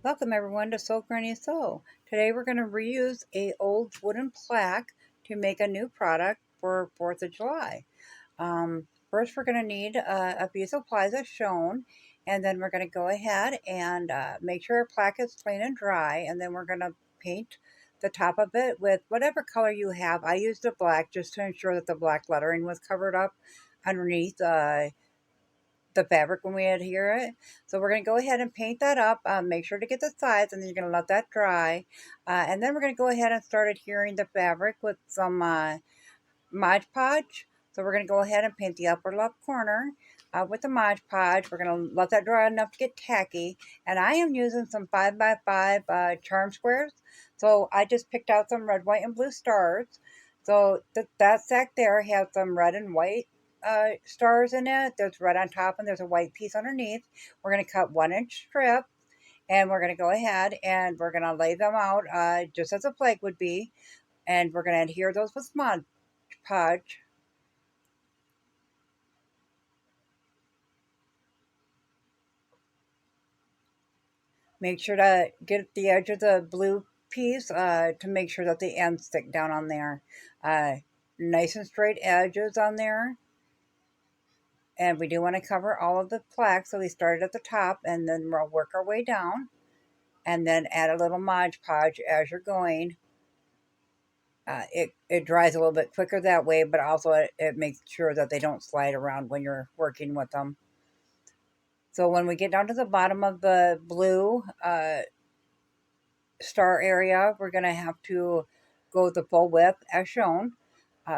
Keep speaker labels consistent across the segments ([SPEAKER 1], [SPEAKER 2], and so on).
[SPEAKER 1] Welcome everyone to Sew Granny Sew. Today we're going to reuse a old wooden plaque to make a new product for 4th of July. First we're going to need a piece of plies as shown, and then we're going to go ahead and make sure our plaque is clean and dry, and then we're going to paint the top of it with whatever color you have. I used a black just to ensure that the black lettering was covered up underneath the fabric when we adhere it. So we're going to go ahead and paint that up. Make sure to get the sides, and then you're going to let that dry. And then we're going to go ahead and start adhering the fabric with some Mod Podge. So we're going to go ahead and paint the upper left corner with the Mod Podge. We're going to let that dry enough to get tacky. And I am using some 5x5 charm squares. So I just picked out some red, white, and blue stars. So that stack there has some red and white stars in it. There's red on top and there's a white piece underneath. We're going to cut 1-inch strip, and we're going to go ahead and we're going to lay them out just as a flag would be, and we're going to adhere those with Mod Podge. Make sure to get the edge of the blue piece to make sure that the ends stick down on there. Nice and straight edges on there. And we do want to cover all of the plaque, so we started at the top and then we'll work our way down and then add a little Mod Podge as you're going. It dries a little bit quicker that way, but also it makes sure that they don't slide around when you're working with them. So when we get down to the bottom of the blue star area, we're going to have to go the full width as shown.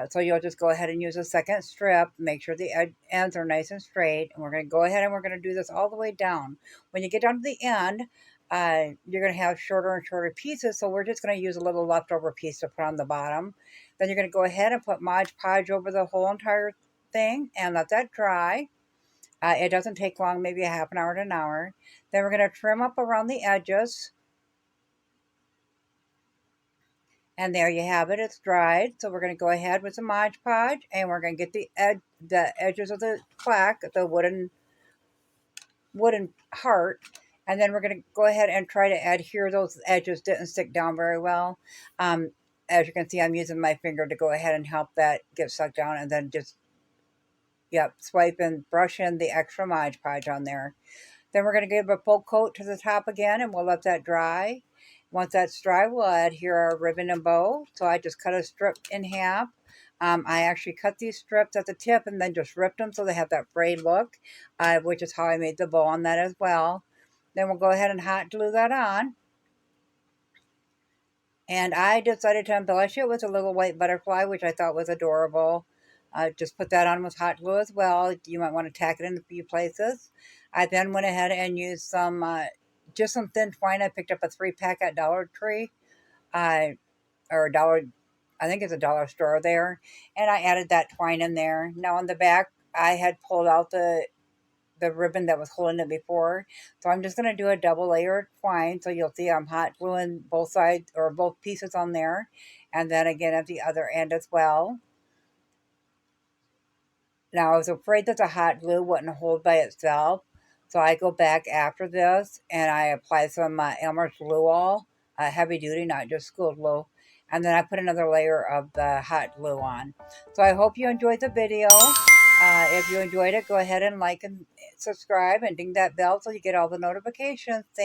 [SPEAKER 1] So you'll just go ahead and use a second strip. Make sure the ends are nice and straight. And we're going to go ahead and we're going to do this all the way down. When you get down to the end, you're going to have shorter and shorter pieces. So we're just going to use a little leftover piece to put on the bottom. Then you're going to go ahead and put Mod Podge over the whole entire thing and let that dry. It doesn't take long, maybe a half an hour to an hour. Then we're going to trim up around the edges. And there you have it. It's dried. So we're going to go ahead with some Mod Podge, and we're going to get the edges of the plaque, the wooden heart, and then we're going to go ahead and try to adhere those edges. Didn't stick down very well. As you can see, I'm using my finger to go ahead and help that get stuck down, and then just swipe and brush in the extra Mod Podge on there. Then we're going to give a full coat to the top again, and we'll let that dry. Once that's dry, we'll adhere our ribbon and bow. So I just cut a strip in half. I actually cut these strips at the tip and then just ripped them so they have that frayed look, which is how I made the bow on that as well. Then we'll go ahead and hot glue that on. And I decided to embellish it with a little white butterfly, which I thought was adorable. Just put that on with hot glue as well. You might want to tack it in a few places. I then went ahead and used some, just some thin twine. I picked up a 3-pack at Dollar Tree, or dollar, I think it's a dollar store there. And I added that twine in there. Now on the back, I had pulled out the ribbon that was holding it before. So I'm just going to do a double layer twine. So you'll see I'm hot gluing both sides or both pieces on there. And then again at the other end as well. Now, I was afraid that the hot glue wouldn't hold by itself, so I go back after this and I apply some Elmer's glue all, heavy duty, not just school glue, and then I put another layer of the hot glue on. So I hope you enjoyed the video. If you enjoyed it, go ahead and like and subscribe and ding that bell so you get all the notifications. Thank